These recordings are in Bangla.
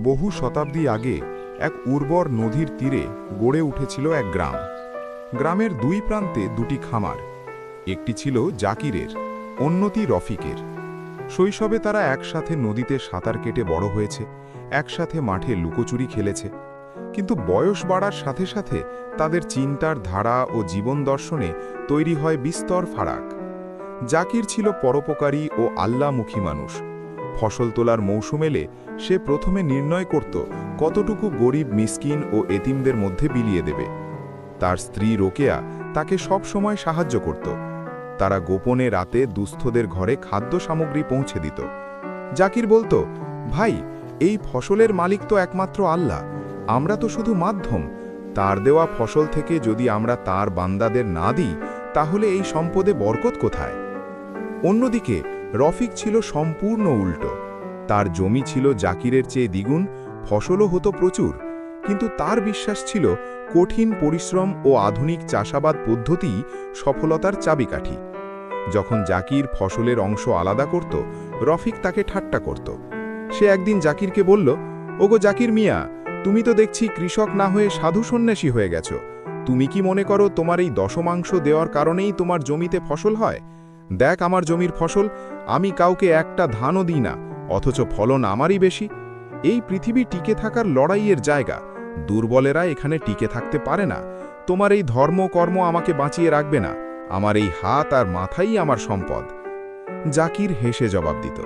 বহু শতাব্দী আগে এক উর্বর নদীর তীরে গড়ে উঠেছিল এক গ্রাম। গ্রামের দুই প্রান্তে দুটি খামার, একটি ছিল জাকিরের, অন্যটি রফিকের। শৈশবে তারা একসাথে নদীতে সাঁতার কেটে বড় হয়েছে, একসাথে মাঠে লুকোচুরি খেলেছে। কিন্তু বয়স বাড়ার সাথে সাথে তাদের চিন্তার ধারা ও জীবন দর্শনে তৈরি হয় বিস্তর ফারাক। জাকির ছিল পরোপকারী ও আল্লামুখী মানুষ। ফসল তোলার মৌসুম এলে সে প্রথমে নির্ণয় করত কতটুকু গরিব মিসকিন ও এতিমদের মধ্যে বিলিয়ে দেবে। তার স্ত্রী রোকেয়া তাকে সব সময় সাহায্য করত। তারা গোপনে রাতে দুস্থদের ঘরে খাদ্য সামগ্রী পৌঁছে দিত। জাকির বলতো, ভাই, এই ফসলের মালিক তো একমাত্র আল্লাহ, আমরা তো শুধু মাধ্যম। তার দেওয়া ফসল থেকে যদি আমরা তার বান্দাদের না দিই, তাহলে এই সম্পদে বরকত কোথায়? অন্যদিকে রফিক ছিল সম্পূর্ণ উল্টো। তার জমি ছিল জাকিরের চেয়ে দ্বিগুণ, ফসলও হতো প্রচুর, কিন্তু তার বিশ্বাস ছিল কঠিন পরিশ্রম ও আধুনিক চাষাবাদ পদ্ধতিই সফলতার চাবিকাঠি। যখন জাকির ফসলের অংশ আলাদা করত, রফিক তাকে ঠাট্টা করত। সে একদিন জাকিরকে বলল, ওগো জাকির মিয়া, তুমি তো দেখছি কৃষক না হয়ে সাধু সন্ন্যাসী হয়ে গেছ। তুমি কি মনে করো তোমার এই দশমাংশ দেওয়ার কারণেই তোমার জমিতে ফসল হয়? দেখ আমার জমির ফসল, আমি কাউকে একটা ধানও দিই না, অথচ ফলন আমারই বেশি। এই পৃথিবী টিকে থাকার লড়াইয়ের জায়গা, দুর্বলেরা এখানে টিকে থাকতে পারে না। তোমার এই ধর্মকর্ম আমাকে বাঁচিয়ে রাখবে না, আমার এই হাত আর মাথাই আমার সম্পদ। জাকির হেসে জবাব দিত,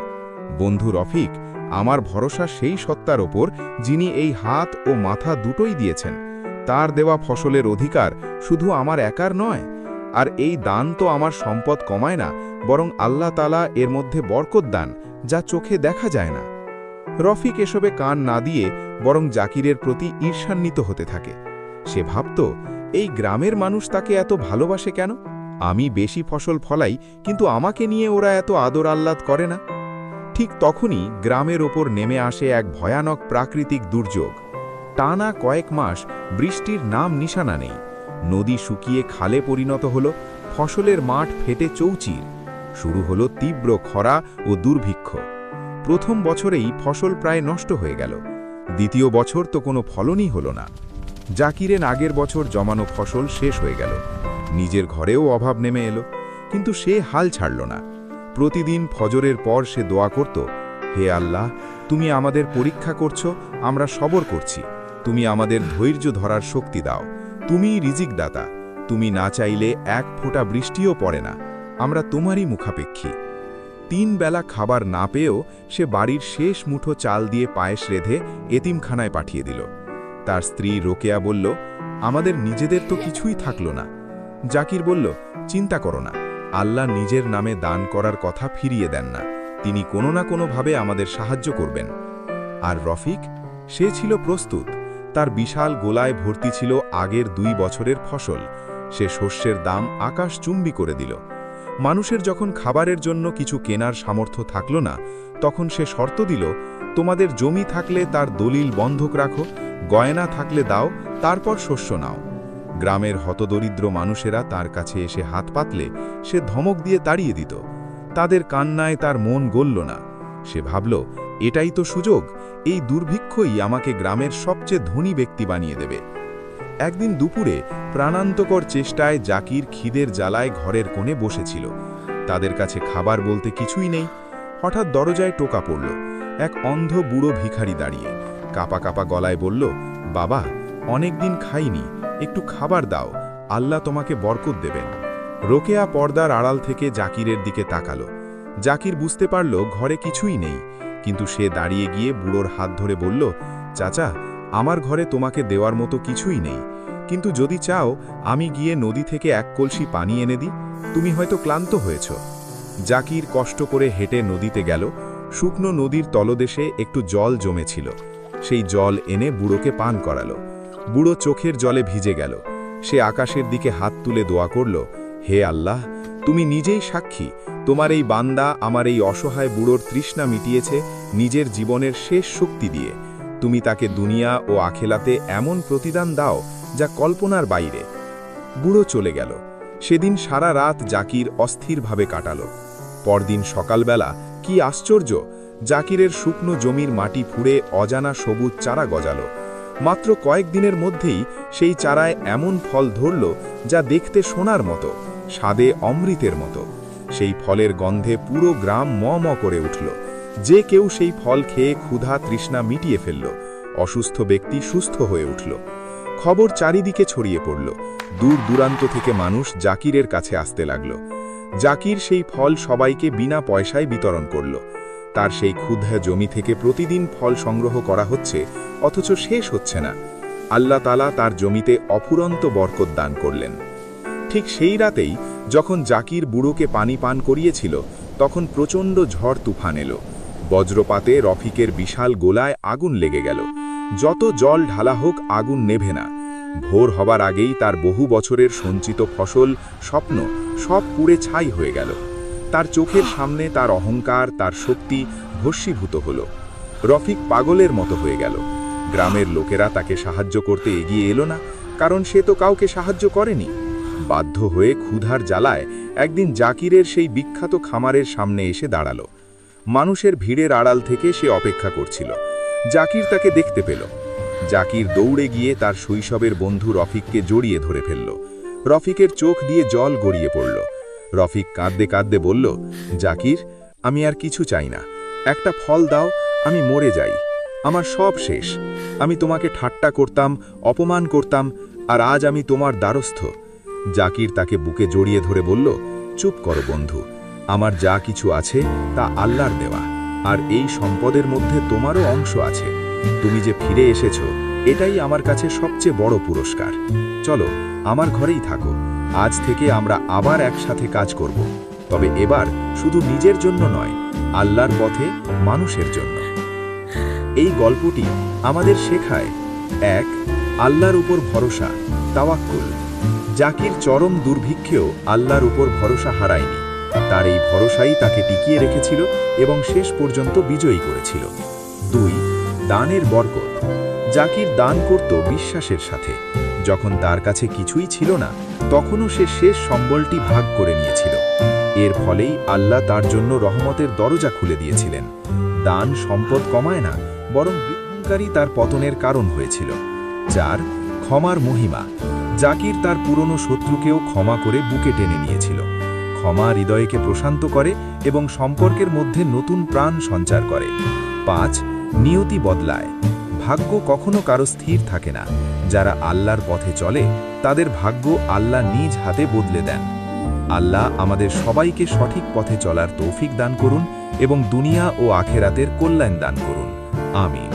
বন্ধু রফিক, আমার ভরসা সেই সত্তার ওপর যিনি এই হাত ও মাথা দুটোই দিয়েছেন। তার দেওয়া ফসলের অধিকার শুধু আমার একার নয়। আর এই দান তো আমার সম্পদ কমায় না, বরং আল্লাহ তাআলা এর মধ্যে বরকত দান, যা চোখে দেখা যায় না। রফিক এসবে কান না দিয়ে বরং জাকিরের প্রতি ঈর্ষান্বিত হতে থাকে। সে ভাবত, এই গ্রামের মানুষ তাকে এত ভালোবাসে কেন? আমি বেশি ফসল ফলাই, কিন্তু আমাকে নিয়ে ওরা এত আদর আহ্লাদ করে না। ঠিক তখনই গ্রামের ওপর নেমে আসে এক ভয়ানক প্রাকৃতিক দুর্যোগ। টানা কয়েক মাস বৃষ্টির নাম নিশানা নেই। নদী শুকিয়ে খালে পরিণত হল, ফসলের মাঠ ফেটে চৌচির। শুরু হলো তীব্র খরা ও দুর্ভিক্ষ। প্রথম বছরেই ফসল প্রায় নষ্ট হয়ে গেল। দ্বিতীয় বছর তো কোনো ফলনই হলো না। জাকিরের আগের বছর জমানো ফসল শেষ হয়ে গেল। নিজের ঘরেও অভাব নেমে এলো, কিন্তু সে হাল ছাড়ল না। প্রতিদিন ফজরের পর সে দোয়া করত, হে আল্লাহ, তুমি আমাদের পরীক্ষা করছো, আমরা সবর করছি। তুমি আমাদের ধৈর্য ধরার শক্তি দাও। তুমিই রিজিক দাতা, তুমি না চাইলে এক ফোঁটা বৃষ্টিও পড়ে না। আমরা তোমারই মুখাপেক্ষী। 3 বেলা খাবার না পেয়েও সে বাড়ির শেষ মুঠো চাল দিয়ে পায়েস রেঁধে এতিমখানায় পাঠিয়ে দিল। তার স্ত্রী রোকেয়া বলল, আমাদের নিজেদের তো কিছুই থাকলো না। জাকির বলল, চিন্তা করো না, আল্লাহ নিজের নামে দান করার কথা ফিরিয়ে দেন না, তিনি কোনো না কোনোভাবে আমাদের সাহায্য করবেন। আর রফিক, সে ছিল প্রস্তুত। তার বিশাল গোলায় ভর্তি ছিল আগের 2 বছরের ফসল। সে শস্যের দাম আকাশচুম্বী করে দিল। মানুষের যখন খাবারের জন্য কিছু কেনার সামর্থ্য থাকল না, তখন সে শর্ত দিল, তোমাদের জমি থাকলে তার দলিল বন্ধক রাখো, গয়না থাকলে দাও, তারপর শস্য নাও। গ্রামের হতদরিদ্র মানুষেরা তার কাছে এসে হাত পাতলে সে ধমক দিয়ে তাড়িয়ে দিত। তাদের কান্নায় তার মন গলল না। সে ভাবল, এটাই তো সুযোগ, এই দুর্ভিক্ষই আমাকে গ্রামের সবচেয়ে ধনী ব্যক্তি বানিয়ে দেবে। একদিন দুপুরে প্রাণান্তকর চেষ্টায় জাকির খিদের জ্বালায় ঘরের কোণে বসেছিল। তাদের কাছে খাবার বলতে কিছুই নেই। হঠাৎ দরজায় টোকা পড়ল। এক অন্ধ বুড়ো ভিখারি দাঁড়িয়ে কাপা কাপা গলায় বলল, বাবা, অনেকদিন খাইনি, একটু খাবার দাও, আল্লাহ তোমাকে বরকত দেবেন। রোকেয়া পর্দার আড়াল থেকে জাকিরের দিকে তাকালো। জাকির বুঝতে পারল ঘরে কিছুই নেই, কিন্তু সে দাঁড়িয়ে গিয়ে বুড়োর হাত ধরে বলল, চাচা, আমার ঘরে তোমাকে দেওয়ার মতো কিছুই নেই, কিন্তু যদি চাও আমি গিয়ে নদী থেকে 1 কলসি পানি এনে দিই, তুমি হয়তো ক্লান্ত হয়েছ। জাকির কষ্ট করে হেঁটে নদীতে গেল। শুকনো নদীর তলদেশে একটু জল জমেছিল। সেই জল এনে বুড়োকে পান করালো। বুড়ো চোখের জলে ভিজে গেল। সে আকাশের দিকে হাত তুলে দোয়া করল, হে আল্লাহ, তুমি নিজেই সাক্ষী, তোমার এই বান্দা আমার এই অসহায় বুড়োর তৃষ্ণা মিটিয়েছে নিজের জীবনের শেষ শক্তি দিয়ে। তুমি তাকে দুনিয়া ও আখেলাতে এমন প্রতিদান দাও যা কল্পনার বাইরে। বুড়ো চলে গেল। সেদিন সারা রাত জাকির অস্থিরভাবে কাটাল। পরদিন সকালবেলা কি আশ্চর্য, জাকিরের শুকনো জমির মাটি ফুঁড়ে অজানা সবুজ চারা গজালো। মাত্র কয়েকদিনের মধ্যেই সেই চারায় এমন ফল ধরল যা দেখতে সোনার মতো, স্বাদে অমৃতের মতো। সেই ফলের গন্ধে পুরো গ্রাম ম ম করে উঠল। যে কেউ সেই ফল খেয়ে ক্ষুধা তৃষ্ণা মিটিয়ে ফেলল। অসুস্থ ব্যক্তি সুস্থ হয়ে উঠল। খবর চারিদিকে ছড়িয়ে পড়ল। দূর দূরান্ত থেকে মানুষ জাকিরের কাছে আসতে লাগল। জাকির সেই ফল সবাইকে বিনা পয়সায় বিতরণ করল। তার সেই ক্ষুধা জমি থেকে প্রতিদিন ফল সংগ্রহ করা হচ্ছে, অথচ শেষ হচ্ছে না। আল্লাহ তাআলা তার জমিতে অফুরন্ত বরকত দান করলেন। ঠিক সেই রাতেই যখন জাকির বুড়োকে পানি পান করিয়েছিল, তখন প্রচণ্ড ঝড় তুফান এলো। বজ্রপাতে রফিকের বিশাল গোলায় আগুন লেগে গেল। যত জল ঢালা হোক আগুন নেভে না। ভোর হবার আগেই তার বহু বছরের সঞ্চিত ফসল, স্বপ্ন সব পুড়ে ছাই হয়ে গেল। তার চোখের সামনে তার অহংকার, তার শক্তি ভস্মীভূত হল। রফিক পাগলের মতো হয়ে গেল। গ্রামের লোকেরা তাকে সাহায্য করতে এগিয়ে এলো না, কারণ সে তো কাউকে সাহায্য করেনি। বাধ্য হয়ে ক্ষুধার জ্বালায় একদিন জাকিরের সেই বিখ্যাত খামারের সামনে এসে দাঁড়ালো। মানুষের ভিড়ের আড়াল থেকে সে অপেক্ষা করছিল। জাকির তাকে দেখতে পেল। জাকির দৌড়ে গিয়ে তার শৈশবের বন্ধু রফিককে জড়িয়ে ধরে ফেলল। রফিকের চোখ দিয়ে জল গড়িয়ে পড়ল। রফিক কাঁদতে কাঁদতে বলল, জাকির, আমি আর কিছু চাই না। একটা ফল দাও, আমি মরে যাই। আমার সব শেষ। আমি তোমাকে ঠাট্টা করতাম, অপমান করতাম, আর আজ আমি তোমার দ্বারস্থ। জাকির তাকে বুকে জড়িয়ে ধরে বলল, চুপ করো বন্ধু। আমার যা কিছু আছে তা আল্লাহর দেওয়া, আর এই সম্পদের মধ্যে তোমারও অংশ আছে। তুমি যে ফিরে এসেছো, এটাই আমার কাছে সবচেয়ে বড় পুরস্কার। চলো, আমার ঘরেই থাকো। আজ থেকে আমরা আবার একসাথে কাজ করব, তবে এবার শুধু নিজের জন্য নয়, আল্লাহর পথে মানুষের জন্য। এই গল্পটি আমাদের শেখায়, ১. আল্লাহর উপর ভরসা, তাওয়াক্কুল। জাকির চরম দুর্ভিক্ষেও আল্লাহর উপর ভরসা হারায়নি। তার এই ভরসাই তাকে টিকিয়ে রেখেছিল এবং শেষ পর্যন্ত বিজয়ী করেছিল। ২. দানের বরকত। জাকির দান করত বিশ্বাসের সাথে। যখন তার কাছে কিছুই ছিল না, তখনও সে শেষ সম্বলটি ভাগ করে নিয়েছিল। এর ফলেই আল্লাহ তার জন্য রহমতের দরজা খুলে দিয়েছিলেন। দান সম্পদ কমায় না, বরং অহংকারী তার পতনের কারণ হয়েছিল। ৪. ক্ষমার মহিমা। জাকির তার পুরনো শত্রুকেও ক্ষমা করে বুকে টেনে নিয়েছিল। ক্ষমা হৃদয়কে প্রশান্ত করে এবং সম্পর্কের মধ্যে নতুন প্রাণ সঞ্চার করে। ৫. নিয়তি বদলায়। ভাগ্য কখনো কারো স্থির থাকে না। যারা আল্লাহর পথে চলে, তাদের ভাগ্য আল্লাহ নিজ হাতে বদলে দেন। আল্লাহ আমাদের সবাইকে সঠিক পথে চলার তৌফিক দান করুন এবং দুনিয়া ও আখেরাতের কল্যাণ দান করুন। আমিন।